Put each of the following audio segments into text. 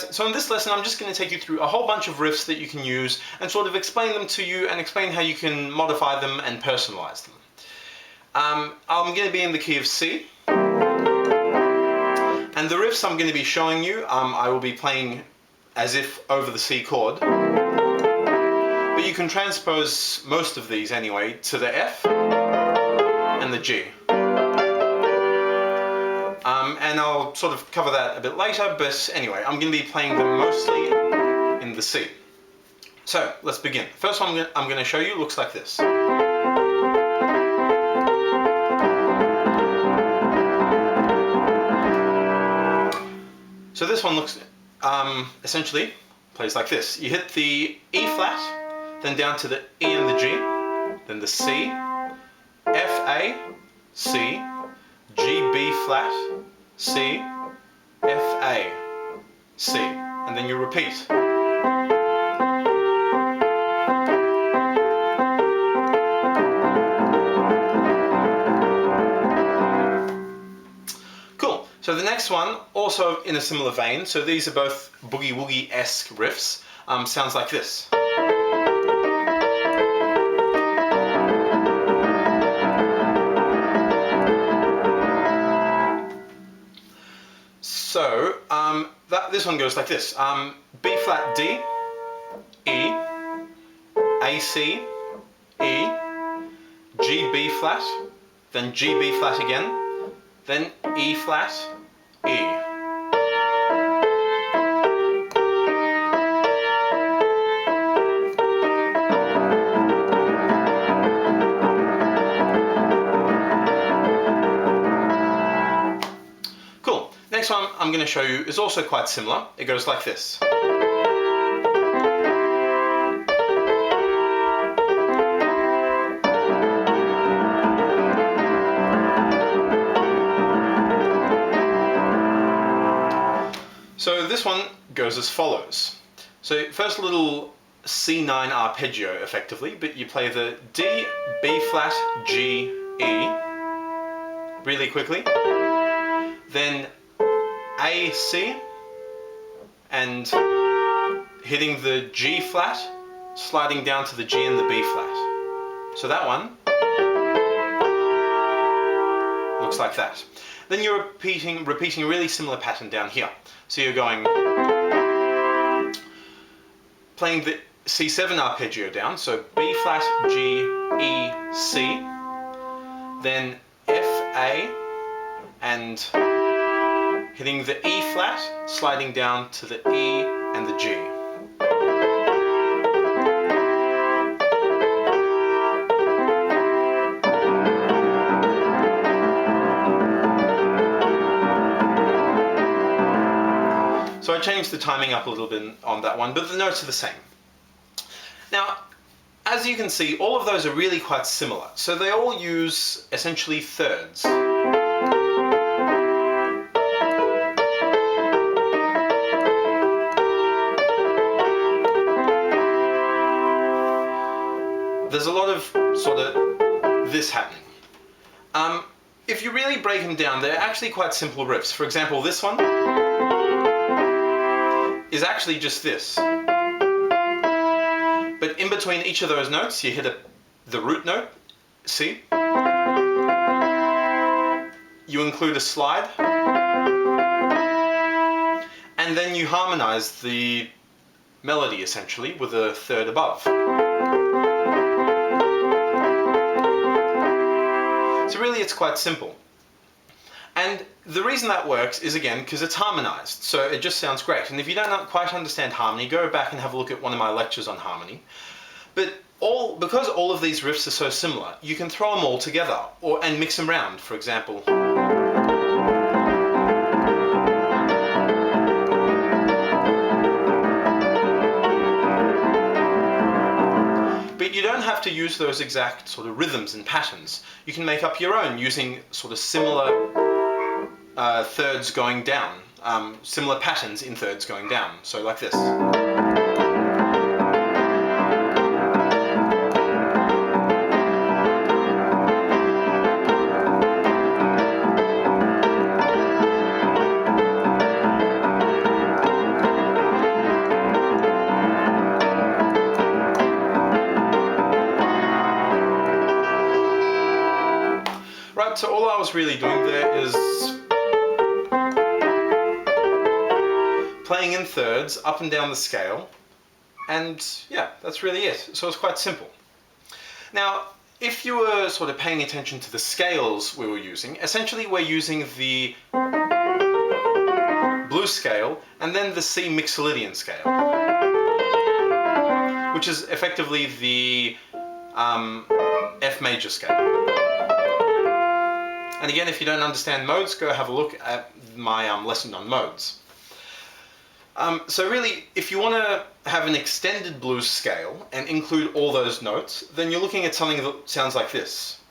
guys, so in this lesson I'm just going to take you through a whole bunch of riffs that you can use and sort of explain them to you and explain how you can modify them and personalize them. I'm going to be in the key of C, and the riffs I'm going to be showing you, I will be playing as if over the C chord, but you can transpose most of these anyway to the F and the G. And I'll sort of cover that a bit later, but anyway, I'm going to be playing them mostly in the C. So let's begin. First one I'm going to show you looks like this. So this one looks, essentially, plays like this. You hit the E flat, then down to the E and the G, then the C, F, A, C, G, B flat, C, F, A, C, and then you repeat. Cool. So the next one, also in a similar vein, so these are both boogie-woogie-esque riffs, sounds like this. So this one goes like this: B flat D, E, A C, E, G B flat, then G B flat again, then E flat, E. Cool. Next one I'm going to show you is also quite similar. It goes like this. So this one goes as follows. So first a little C9 arpeggio effectively, but you play the D, B flat, G, E really quickly, then A, C, and hitting the G flat, sliding down to the G and the B flat. So that one looks like that. Then you're repeating a really similar pattern down here. So you're playing the C7 arpeggio down, so B flat, G, E, C, then F, A, and hitting the E flat, sliding down to the E and the G. So I changed the timing up a little bit on that one, but the notes are the same. Now, as you can see, all of those are really quite similar. So they all use essentially thirds. There's a lot of sort of this happening. If you really break them down, they're actually quite simple riffs. For example, this one is actually just this. But in between each of those notes, you hit the root note, C. You include a slide. And then you harmonize the melody, essentially, with a third above. So really it's quite simple. And the reason that works is, again, because it's harmonized, so it just sounds great. And if you don't quite understand harmony, go back and have a look at one of my lectures on harmony. But because all of these riffs are so similar, you can throw them all together and mix them around, for example. But you don't have to use those exact sort of rhythms and patterns. You can make up your own using sort of similar thirds going down, similar patterns in thirds going down. So like this. Right, so all I was really doing there is playing in thirds up and down the scale, and yeah, that's really it. So it's quite simple. Now, if you were sort of paying attention to the scales we were using, essentially we're using the blues scale and then the C Mixolydian scale, which is effectively the F major scale. And again, if you don't understand modes, go have a look at my lesson on modes. So really, if you want to have an extended blues scale and include all those notes, then you're looking at something that sounds like this.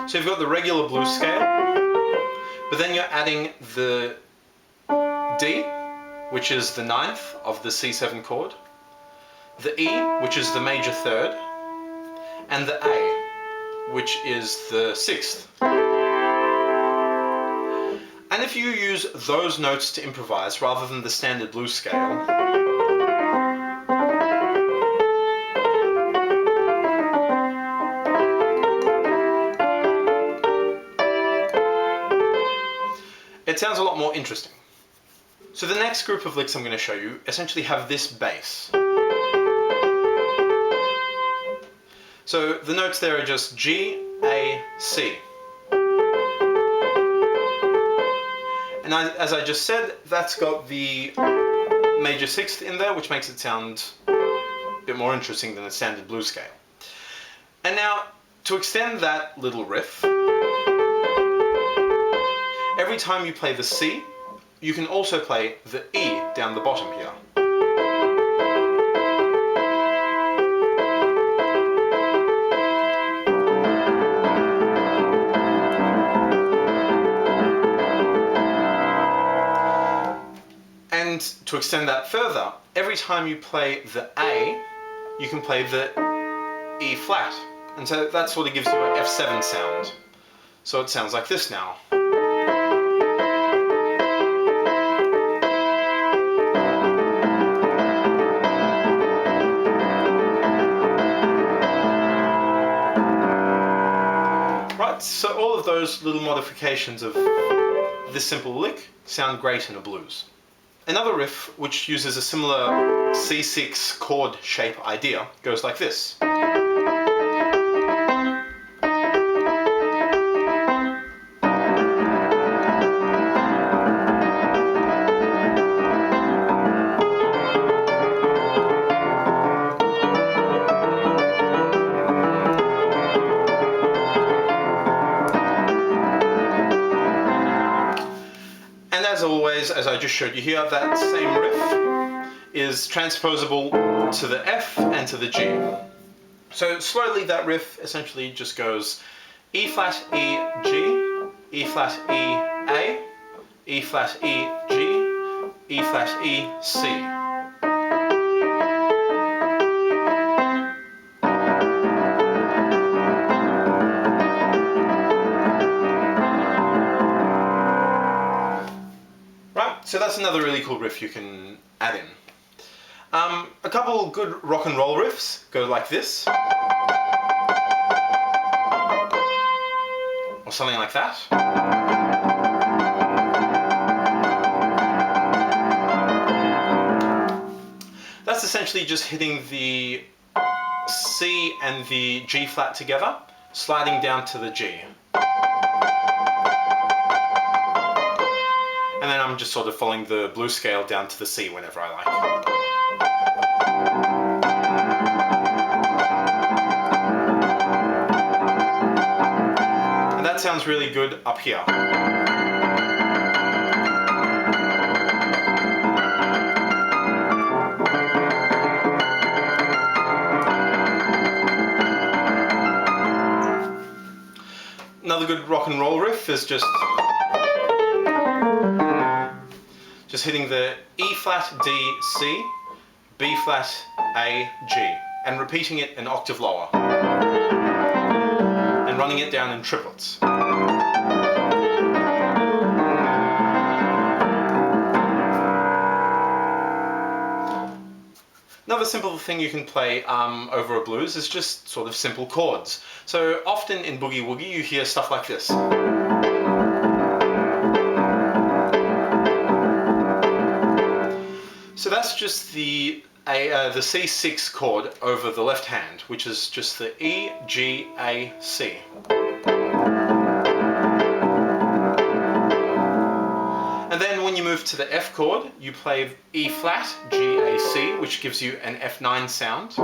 So you've got the regular blues scale, but then you're adding the D, which is the ninth of the C7 chord, the E, which is the major third, and the A, which is the sixth. And if you use those notes to improvise rather than the standard blues scale, it sounds a lot more interesting. So the next group of licks I'm going to show you essentially have this bass. So the notes there are just G, A, C. And as I just said, that's got the major sixth in there, which makes it sound a bit more interesting than a standard blues scale. And now, to extend that little riff, every time you play the C, you can also play the E down the bottom here. And to extend that further, every time you play the A, you can play the E flat. And so that sort of gives you an F7 sound. So it sounds like this now. Right, so all of those little modifications of this simple lick sound great in a blues. Another riff, which uses a similar C6 chord shape idea, goes like this. And as always, as I just showed you here, that same riff is transposable to the F and to the G. So slowly that riff essentially just goes E flat E G, E flat E A, E flat E G, E flat E C. So that's another really cool riff you can add in. A couple good rock and roll riffs go like this. Or something like that. That's essentially just hitting the C and the G flat together, sliding down to the G. And then I'm just sort of following the blues scale down to the C whenever I like. And that sounds really good up here. Another good rock and roll riff is just hitting the E flat D C, B flat A G, and repeating it an octave lower, and running it down in triplets. Another Another simple thing you can play over a blues is just sort of simple chords. So often in boogie woogie you hear stuff like this. So that's just the C6 chord over the left hand, which is just the E, G, A, C. And then when you move to the F chord, you play E flat, G, A, C, which gives you an F9 sound.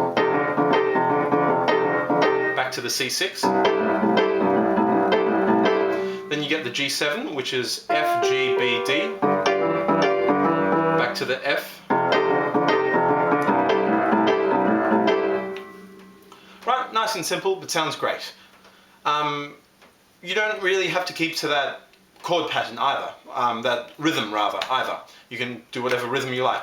Back to the C6. Then you get the G7, which is F, G, B, D. Back to the F. Right, nice and simple, but sounds great. You don't really have to keep to that chord pattern either, that rhythm rather, either. You can do whatever rhythm you like.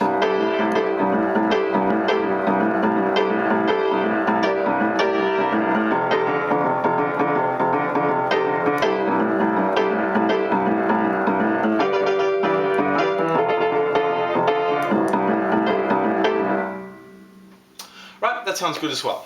Right, that sounds good as well.